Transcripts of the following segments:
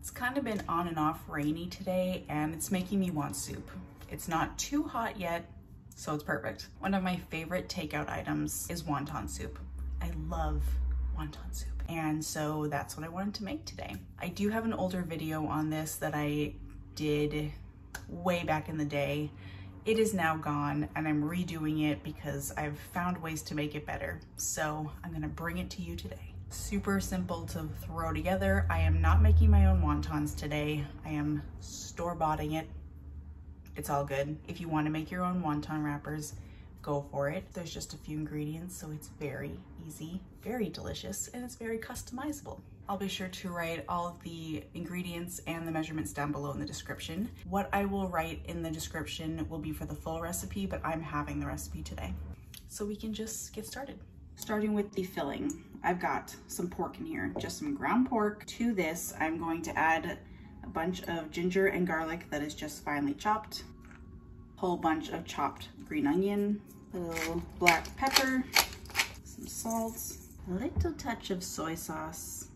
It's kind of been on and off rainy today, and it's making me want soup. It's not too hot yet, so it's perfect. One of my favorite takeout items is wonton soup. I love wonton soup, and so that's what I wanted to make today. I do have an older video on this that I did way back in the day. It is now gone, and I'm redoing it because I've found ways to make it better. So I'm gonna bring it to you today. Super simple to throw together. I am not making my own wontons today. I am store-boughting it. It's all good. If you want to make your own wonton wrappers, go for it. There's just a few ingredients, so it's very easy, very delicious, and it's very customizable. I'll be sure to write all of the ingredients and the measurements down below in the description. What I will write in the description will be for the full recipe, but I'm having the recipe today. So we can just get started. Starting with the filling, I've got some pork in here, just some ground pork. To this, I'm going to add a bunch of ginger and garlic that is just finely chopped, a whole bunch of chopped green onion, a little black pepper, some salt, a little touch of soy sauce,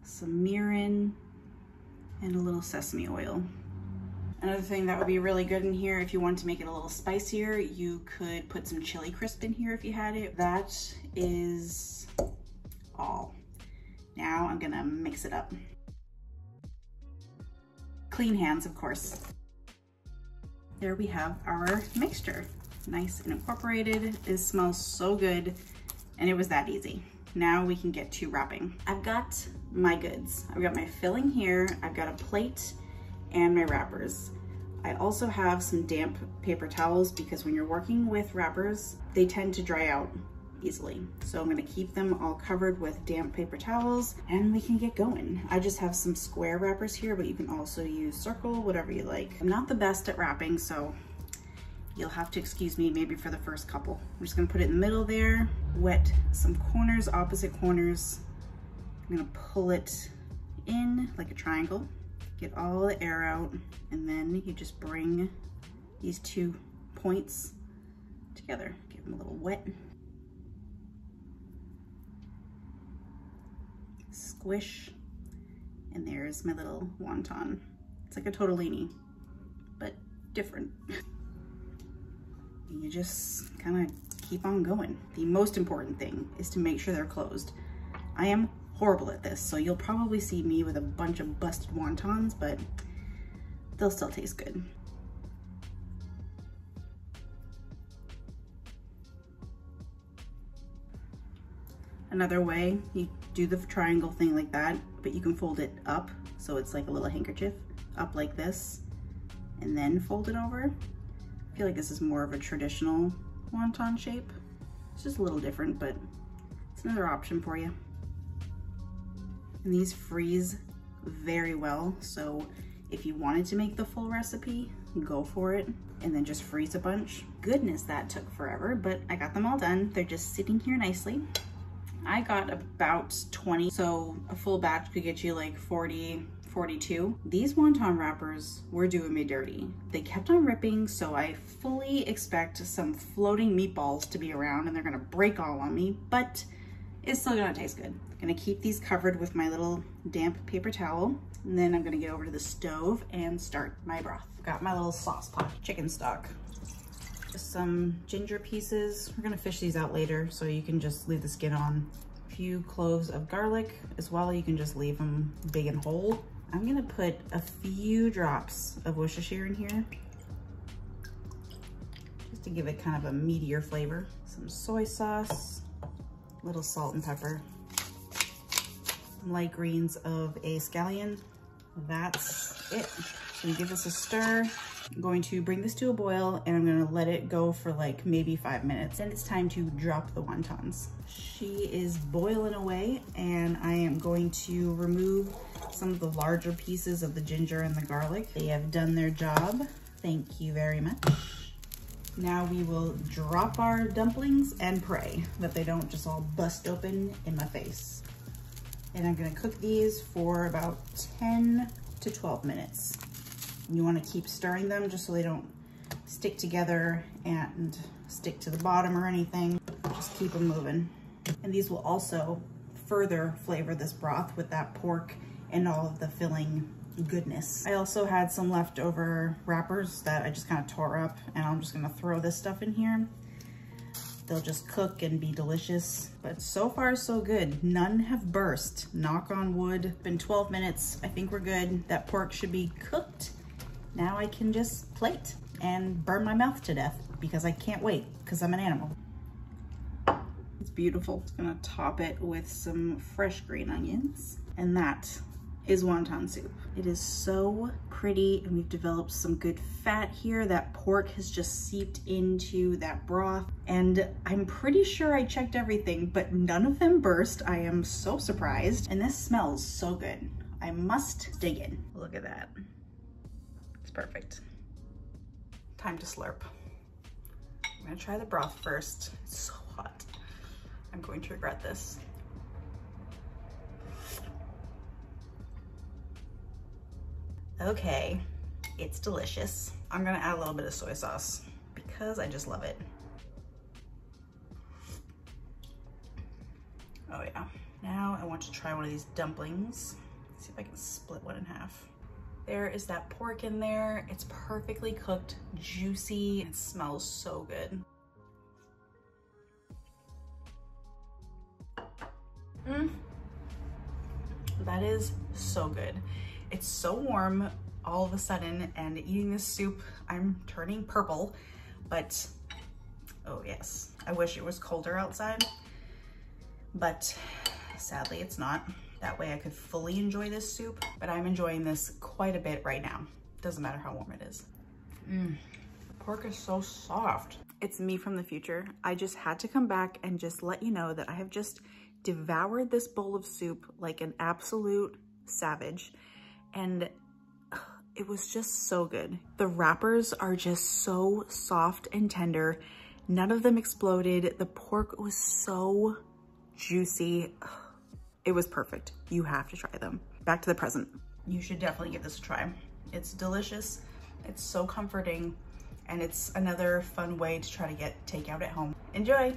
some mirin, and a little sesame oil. Another thing that would be really good in here, if you wanted to make it a little spicier, you could put some chili crisp in here if you had it. That is all. Now I'm gonna mix it up. Clean hands, of course. There we have our mixture. Nice and incorporated. It smells so good, and it was that easy. Now we can get to wrapping. I've got my goods. I've got my filling here. I've got a plate and my wrappers. I also have some damp paper towels because when you're working with wrappers, they tend to dry out easily. So I'm gonna keep them all covered with damp paper towels and we can get going. I just have some square wrappers here, but you can also use circle, whatever you like. I'm not the best at wrapping, so you'll have to excuse me maybe for the first couple. I'm just gonna put it in the middle there, wet some corners, opposite corners. I'm gonna pull it in like a triangle. Get all the air out, and then you just bring these 2 points together. Give them a little wet. Squish, and there's my little wonton. It's like a tortellini, but different. And you just kind of keep on going. The most important thing is to make sure they're closed. I am horrible at this, so you'll probably see me with a bunch of busted wontons, but they'll still taste good. Another way, you do the triangle thing like that, but you can fold it up so it's like a little handkerchief, up like this, and then fold it over. I feel like this is more of a traditional wonton shape. It's just a little different, but it's another option for you. And these freeze very well, so if you wanted to make the full recipe, go for it and then just freeze a bunch. Goodness, that took forever, but I got them all done. They're just sitting here nicely. I got about 20, so a full batch could get you like 40, 42. These wonton wrappers were doing me dirty. They kept on ripping, so I fully expect some floating meatballs to be around and they're gonna break all on me, but it's still gonna taste good. I'm gonna keep these covered with my little damp paper towel, and then I'm gonna get over to the stove and start my broth. Got my little sauce pot, chicken stock. Just some ginger pieces. We're gonna fish these out later, so you can just leave the skin on. A few cloves of garlic as well. You can just leave them big and whole. I'm gonna put a few drops of worcestershire in here, just to give it kind of a meatier flavor. Some soy sauce, a little salt and pepper. Light greens of a scallion. That's it. So give this a stir. I'm going to bring this to a boil and I'm gonna let it go for like maybe 5 minutes. Then it's time to drop the wontons. She is boiling away and I am going to remove some of the larger pieces of the ginger and the garlic. They have done their job. Thank you very much. Now we will drop our dumplings and pray that they don't just all bust open in my face. And I'm gonna cook these for about 10 to 12 minutes. You wanna keep stirring them just so they don't stick together and stick to the bottom or anything. Just keep them moving. And these will also further flavor this broth with that pork and all of the filling goodness. I also had some leftover wrappers that I just kind of tore up, and I'm just gonna throw this stuff in here. They'll just cook and be delicious, but so far so good. None have burst, knock on wood. Been 12 minutes, I think we're good. That pork should be cooked. Now I can just plate and burn my mouth to death because I can't wait, because I'm an animal. It's beautiful. Just gonna top it with some fresh green onions, and that is wonton soup. It is so pretty, and we've developed some good fat here. That pork has just seeped into that broth, and I'm pretty sure I checked everything, but none of them burst. I am so surprised, and this smells so good. I must dig in. Look at that. It's perfect. Time to slurp. I'm gonna try the broth first. It's so hot. I'm going to regret this. Okay, it's delicious. I'm gonna add a little bit of soy sauce because I just love it. Oh yeah. Now I want to try one of these dumplings. Let's see if I can split one in half. There is that pork in there. It's perfectly cooked, juicy, and it smells so good. That is so good. It's so warm all of a sudden, and eating this soup, I'm turning purple, but oh yes. I wish it was colder outside, but sadly it's not. That way I could fully enjoy this soup, but I'm enjoying this quite a bit right now. Doesn't matter how warm it is. Pork is so soft. It's me from the future. I just had to come back and just let you know that I have just devoured this bowl of soup like an absolute savage, and it was just so good. The wrappers are just so soft and tender. None of them exploded. The pork was so juicy. It was perfect. You have to try them. Back to the present. You should definitely give this a try. It's delicious. It's so comforting, and it's another fun way to try to get takeout at home. Enjoy.